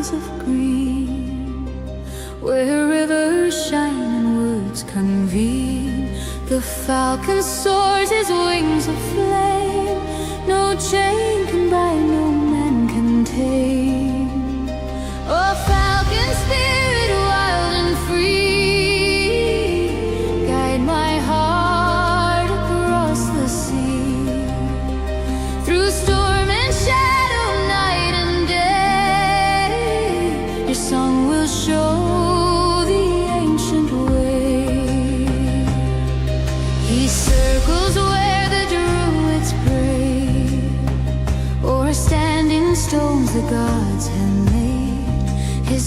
isles of green, where rivers shine and woods convene. The falcon soars, his wings of flame, no chain can bind, no man can tame. Oh, falcon spirit, wild and free, guide my heart across the sea, through storm and shadow, night and day. Your song will show the ancient way. He circles where the druids pray, o'er standing stones the gods have made. His